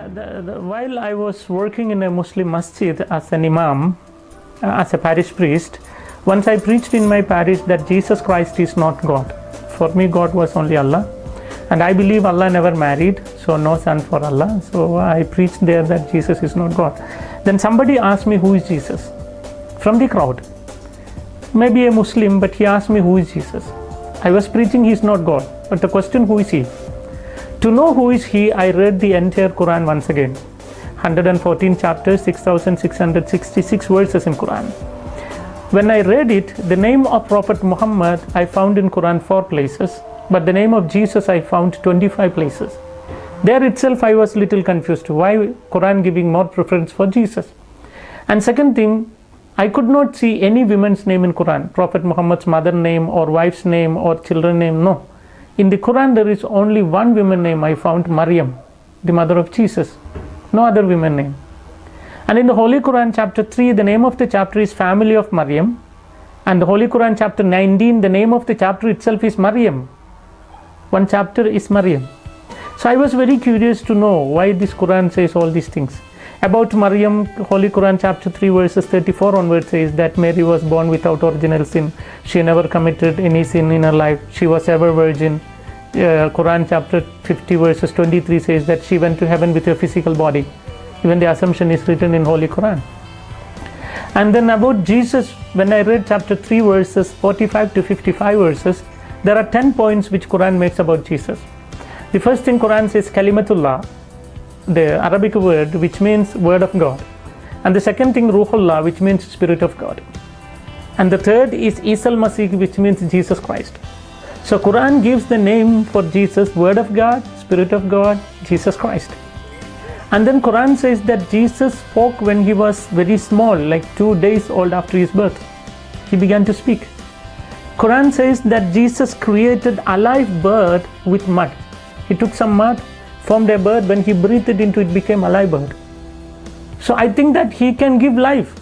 While I was working in a Muslim masjid as an imam, as a parish priest, once I preached in my parish that Jesus Christ is not God. For me, God was only Allah. And I believe Allah never married, so no son for Allah. So I preached there that Jesus is not God. Then somebody asked me, who is Jesus? From the crowd. Maybe a Muslim, but he asked me, who is Jesus? I was preaching he is not God. But the question, who is he? To know who is he, I read the entire Quran once again. 114 chapters, 6,666 verses in Quran. When I read it, the name of Prophet Muhammad I found in Quran 4 places, but the name of Jesus I found 25 places. There itself I was little confused. Why Quran giving more preference for Jesus? And second thing, I could not see any woman's name in Quran. Prophet Muhammad's mother name or wife's name or children name, no. In the Quran there is only one woman name I found, Maryam, the mother of Jesus. No other woman name. And in the Holy Quran chapter 3, the name of the chapter is Family of Maryam. And the Holy Quran chapter 19, the name of the chapter itself is Maryam. One chapter is Maryam. So I was very curious to know why this Quran says all these things. About Maryam, Holy Quran chapter 3 verses 34 onwards says that Mary was born without original sin. She never committed any sin in her life. She was ever virgin. Quran chapter 50 verses 23 says that she went to heaven with her physical body. Even the assumption is written in Holy Quran. And then about Jesus, when I read chapter 3 verses 45 to 55 verses, there are 10 points which Quran makes about Jesus. The first thing Quran says Kalimatullah, the Arabic word which means word of God. And the second thing Ruhullah, which means spirit of God. And the third is Isa al-Masih, which means Jesus Christ. So Quran gives the name for Jesus, word of God, spirit of God, Jesus Christ. And then Quran says that Jesus spoke when he was very small, like 2 days old after his birth. He began to speak. Quran says that Jesus created a live bird with mud. He took some mud, formed a bird, when he breathed it into it became a live bird. So I think that he can give life.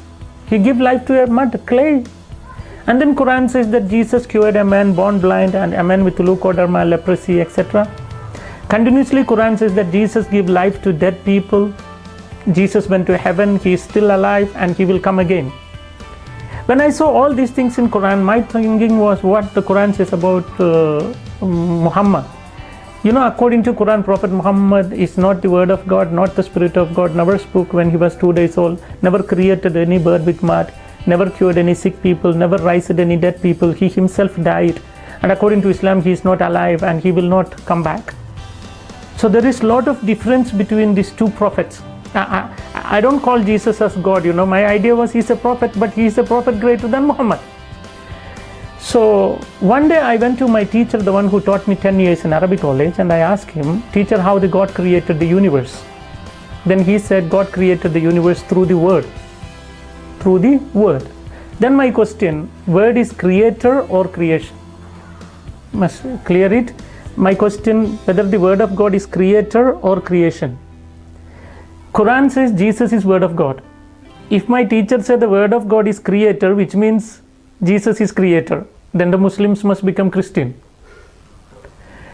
He gave life to a mud, clay. And then Quran says that Jesus cured a man born blind and a man with leukoderma, leprosy, etc. Continuously Quran says that Jesus gave life to dead people. Jesus went to heaven, he is still alive and he will come again. When I saw all these things in Quran, my thinking was what the Quran says about Muhammad. You know, according to Quran, Prophet Muhammad is not the word of God, not the spirit of God, never spoke when he was 2 days old, never created any bird with mud, never cured any sick people, never raised any dead people. He himself died. And according to Islam, he is not alive and he will not come back. So there is a lot of difference between these two prophets. I don't call Jesus as God, you know. My idea was he's a prophet, but he is a prophet greater than Muhammad. So one day I went to my teacher, the one who taught me 10 years in Arabic college, and I asked him, teacher, how the God created the universe? Then he said, God created the universe through the word. Through the word. Then my question, word is creator or creation? Must clear it. My question, whether the word of God is creator or creation. Quran says Jesus is word of God. If my teacher said the word of God is creator, which means Jesus is creator, then the Muslims must become Christian.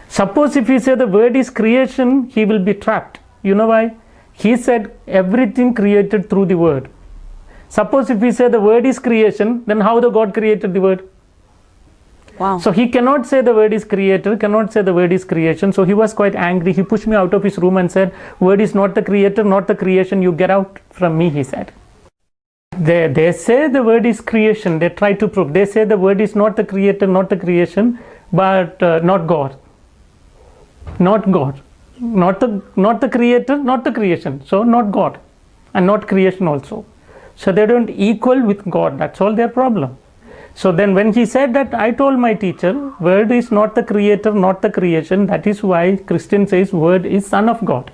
Suppose if he said the word is creation, he will be trapped. You know why? He said everything created through the word. Suppose if he said the word is creation, then how the God created the word? Wow. So he cannot say the word is creator, cannot say the word is creation. So he was quite angry. He pushed me out of his room and said, word is not the creator, not the creation. You get out from me, he said. They say the word is creation. They try to prove. They say the word is not the creator, not the creation, but not God. Not God. Not the creator, not the creation. So not God. And not creation also. So they don't equal with God. That's all their problem. So then when he said that, I told my teacher, word is not the creator, not the creation. That is why Christian says word is son of God.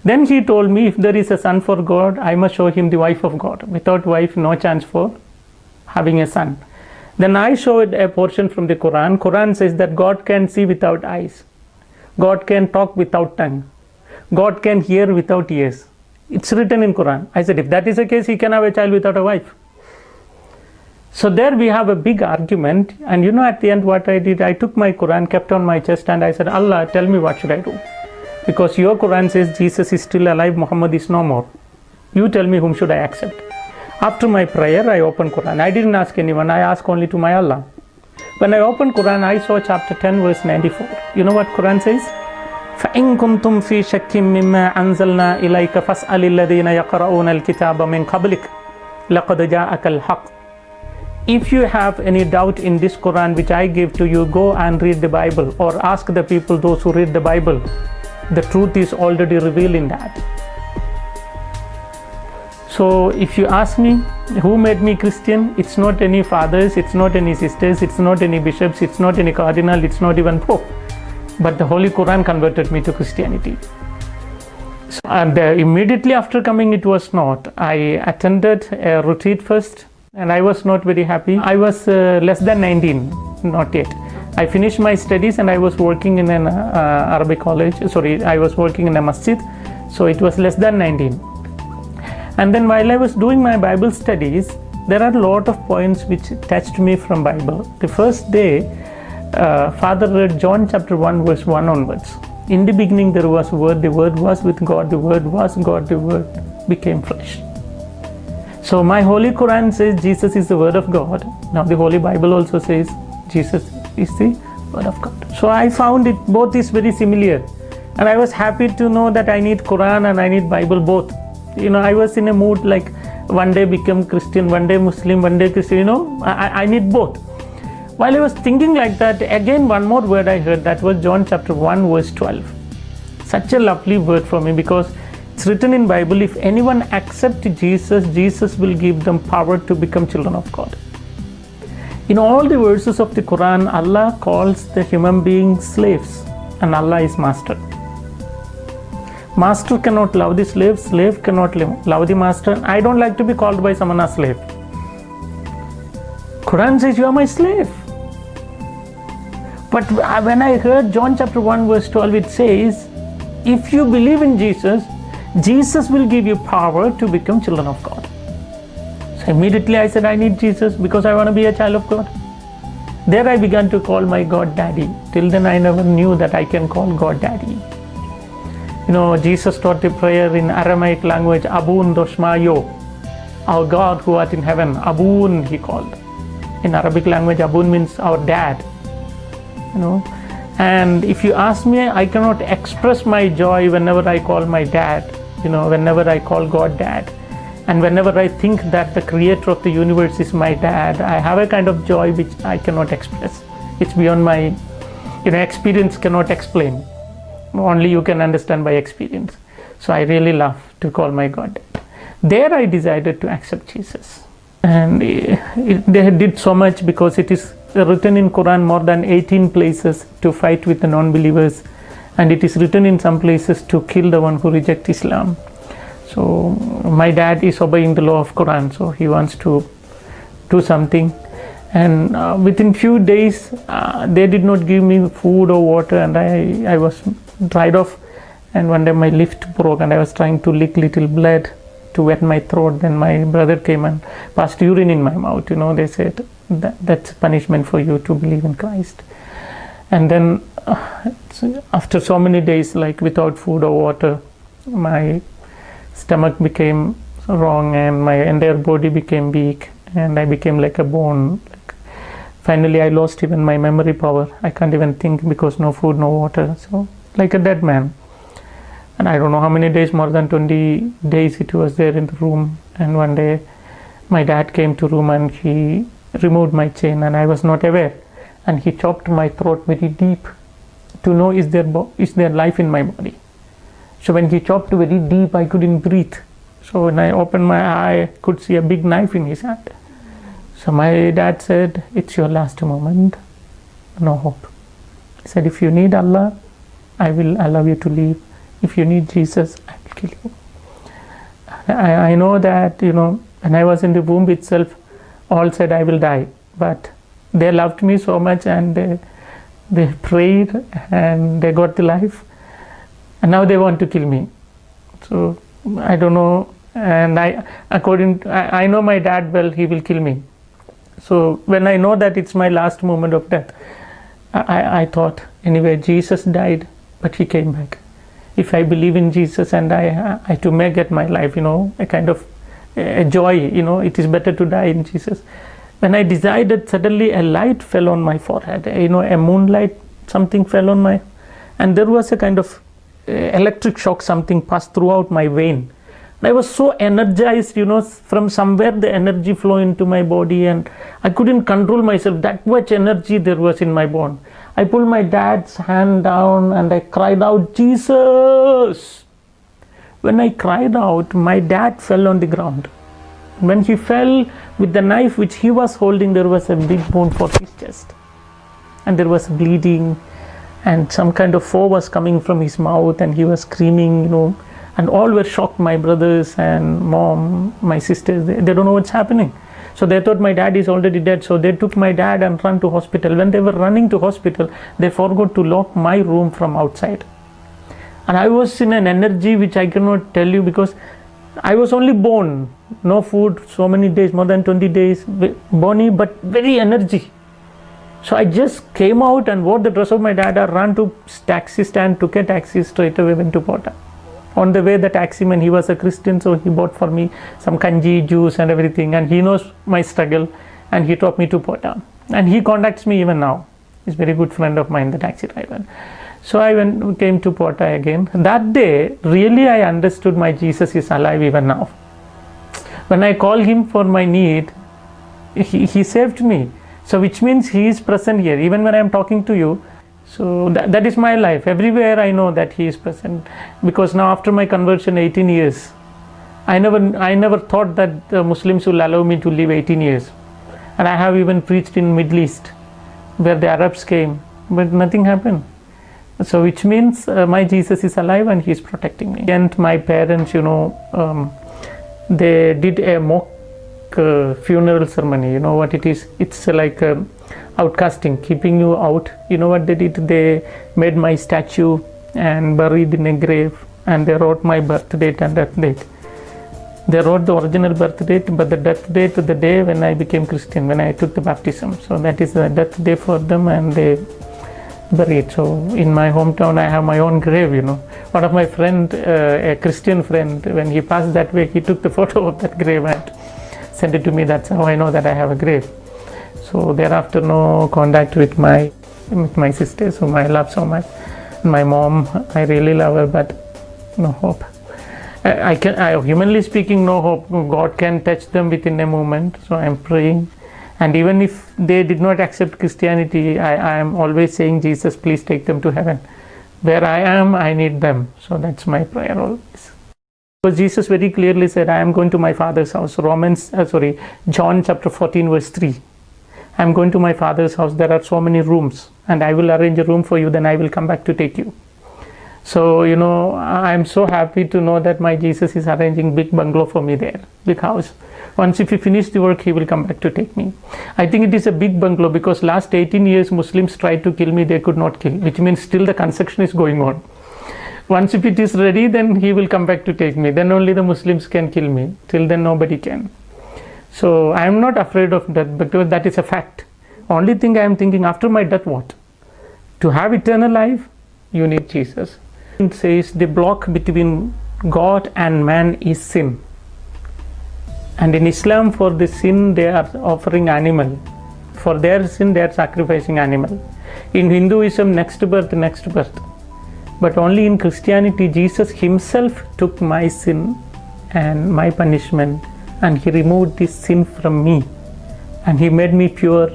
Then he told me, if there is a son for God, I must show him the wife of God. Without wife, no chance for having a son. Then I showed a portion from the Quran. Quran says that God can see without eyes. God can talk without tongue. God can hear without ears. It's written in Quran. I said, if that is the case, he can have a child without a wife. So there we have a big argument, and you know, at the end what I did, I took my Quran, kept on my chest, and I said, Allah, tell me what should I do. Because your Quran says Jesus is still alive, Muhammad is no more. You tell me whom should I accept. After my prayer, I opened Quran. I didn't ask anyone, I asked only to my Allah. When I opened Quran, I saw chapter 10, verse 94. You know what Quran says? فَإِن كُنْتُمْ فِي شَكٍّ مِّمَّا أَنزَلْنَا إِلَيْكَ فَاسْأَلِ الَّذِينَ يَقْرَؤُونَ الْكِتَابَ مِنْ قَبْلِكَ لَقَدْ جَاءَكَ الْحَقُّ. If you have any doubt in this Quran which I give to you, go and read the Bible, or ask the people, those who read the Bible. The truth is already revealed in that. So if you ask me, who made me Christian? It's not any fathers, it's not any sisters, it's not any bishops, it's not any cardinal, it's not even Pope. But the Holy Quran converted me to Christianity. So, and immediately after coming, it was not. I attended a retreat first, and I was not very happy. I was less than 19, not yet. I finished my studies and I was working in an Arabic college. Sorry, I was working in a masjid. So it was less than 19. And then while I was doing my Bible studies, there are a lot of points which touched me from Bible. The first day, Father read John chapter 1 verse 1 onwards. In the beginning there was Word, the Word was with God, the Word was God, the Word became flesh. So my Holy Quran says Jesus is the Word of God. Now the Holy Bible also says Jesus is the Word of God. So I found it both is very similar. And I was happy to know that I need Quran and I need Bible both. You know, I was in a mood like one day become Christian, one day Muslim, one day Christian, you know, I need both. While I was thinking like that, again one more word I heard, that was John chapter 1 verse 12. Such a lovely word for me, because it's written in Bible, if anyone accepts Jesus, Jesus will give them power to become children of God. In all the verses of the Quran, Allah calls the human beings slaves and Allah is master. Master cannot love the slave, slave cannot love the master. I don't like to be called by someone as slave. Quran says you are my slave. But when I heard John chapter 1 verse 12, it says, if you believe in Jesus, Jesus will give you power to become children of God. So immediately I said, I need Jesus because I want to be a child of God. There I began to call my God Daddy. Till then I never knew that I can call God Daddy. You know, Jesus taught the prayer in Aramaic language, Abun Doshmayo, our God who art in heaven. Abun he called. In Arabic language, Abun means our dad. You know, and if you ask me, I cannot express my joy whenever I call my dad, you know, whenever I call God Dad. And whenever I think that the creator of the universe is my dad, I have a kind of joy which I cannot express. It's beyond my, you know, experience cannot explain. Only you can understand by experience. So I really love to call my God Dad. There I decided to accept Jesus. And they did so much, because it is written in Quran more than 18 places to fight with the non-believers, and it is written in some places to kill the one who rejects Islam. So my dad is obeying the law of Quran, so he wants to do something, and within few days they did not give me food or water, and I was dried off, and one day my lift broke and I was trying to lick little blood to wet my throat. Then my brother came and passed urine in my mouth. You know, they said that's punishment for you to believe in Christ. And then after so many days, like without food or water, my stomach became wrong and my entire body became weak, and I became like a bone. Finally I lost even my memory power. I can't even think because no food, no water, so like a dead man. And I don't know how many days, more than 20 days it was there in the room. And one day my dad came to room and he removed my chain, and I was not aware, and he chopped my throat very deep to know is there life in my body. So when he chopped very deep, I couldn't breathe. So when I opened my eye, I could see a big knife in his hand. So my dad said, it's your last moment, no hope. He said, if you need Allah, I will allow you to leave. If you need Jesus, I will kill you. I know that, you know, when I was in the womb itself, all said I will die. But they loved me so much, and they prayed and they got the life. And now they want to kill me. So I don't know. And I know my dad well, he will kill me. So when I know that it's my last moment of death, I thought, anyway, Jesus died, but he came back. if I believe in Jesus and I to make it my life, a kind of a joy, it is better to die in Jesus. When I decided, suddenly a light fell on my forehead, a moonlight, something fell on my, and there was a kind of electric shock, something passed throughout my vein. I was so energized, from somewhere the energy flow into my body, and I couldn't control myself. That much energy there was in my bone. I pulled my dad's hand down and I cried out, Jesus! When I cried out, my dad fell on the ground. When he fell, with the knife which he was holding, there was a big wound for his chest. And there was bleeding, and some kind of foam was coming from his mouth, and he was screaming, and all were shocked, my brothers and mom, my sisters, they don't know what's happening. So they thought my dad is already dead, so they took my dad and ran to hospital. When they were running to hospital, they forgot to lock my room from outside. And I was in an energy which I cannot tell you, because I was only born, no food, so many days, more than 20 days, bony, but very energy. So I just came out and wore the dress of my dad, I ran to taxi stand, took a taxi, straight away went to Pota. On the way, the taximan, he was a Christian, so he bought for me some kanji, juice and everything, and he knows my struggle, and he taught me to Pota. And he contacts me even now. He's a very good friend of mine, the taxi driver. So I came to Pota again. That day, really I understood my Jesus is alive even now. When I call him for my need, he saved me. So which means he is present here, even when I am talking to you. So that is my life. Everywhere I know that he is present, because now after my conversion 18 years, I never thought that the Muslims will allow me to live 18 years. And I have even preached in Middle East where the Arabs came, but nothing happened. So which means my Jesus is alive and he is protecting me. And my parents, they did a mock funeral ceremony. You know what it is? It's like outcasting, keeping you out. You know what they did? They made my statue and buried in a grave, and they wrote my birth date and death date. They wrote the original birth date, but the death date, the day when I became Christian, when I took the baptism. So that is the death day for them, and they buried. So in my hometown, I have my own grave. One of my friend, a Christian friend, when he passed that way, he took the photo of that grave and sent it to me. That's how I know that I have a grave. So thereafter, no contact with my sisters, whom I love so much. My mom, I really love her, but no hope. Humanly speaking, no hope. God can touch them within a moment. So I'm praying. And even if they did not accept Christianity, I am always saying, Jesus, please take them to heaven. Where I am, I need them. So that's my prayer always. Because Jesus very clearly said, I am going to my Father's house. John chapter 14 verse 3. I am going to my Father's house. There are so many rooms, and I will arrange a room for you. Then I will come back to take you. So, I am so happy to know that my Jesus is arranging big bungalow for me there, big house. Once if he finish the work, he will come back to take me. I think it is a big bungalow, because last 18 years Muslims tried to kill me, they could not kill, which means still the construction is going on. Once if it is ready, then he will come back to take me. Then only the Muslims can kill me. Till then nobody can. So I am not afraid of death, because that is a fact. Only thing I am thinking, after my death, what? To have eternal life, you need Jesus. It says the block between God and man is sin. And in Islam, for the sin, they are offering animal. For their sin, they are sacrificing animal. In Hinduism, next birth. But only in Christianity, Jesus himself took my sin and my punishment, and he removed this sin from me, and he made me pure,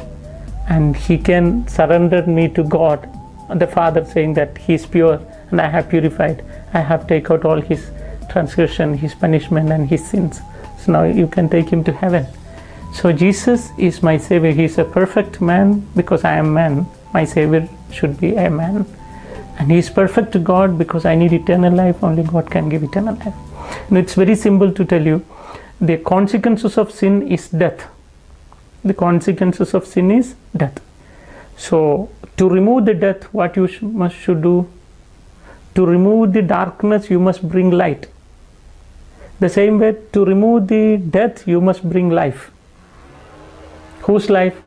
and he can surrender me to God, the Father, saying that he is pure and I have purified. I have taken out all his transgression, his punishment and his sins. So now you can take him to heaven. So Jesus is my Savior. He is a perfect man, because I am man. My Savior should be a man. And he is perfect to God, because I need eternal life. Only God can give eternal life. And it's very simple to tell you. The consequences of sin is death. The consequences of sin is death. So to remove the death, what you should do? To remove the darkness, you must bring light. The same way, to remove the death, you must bring life. Whose life?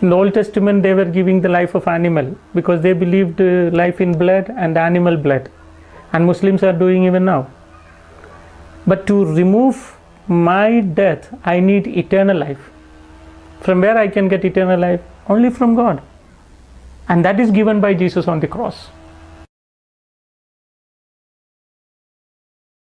In the Old Testament, they were giving the life of animal, because they believed life in blood and animal blood. and Muslims are doing even now. But to remove my death, I need eternal life. From where I can get eternal life? Only from God. And that is given by Jesus on the cross.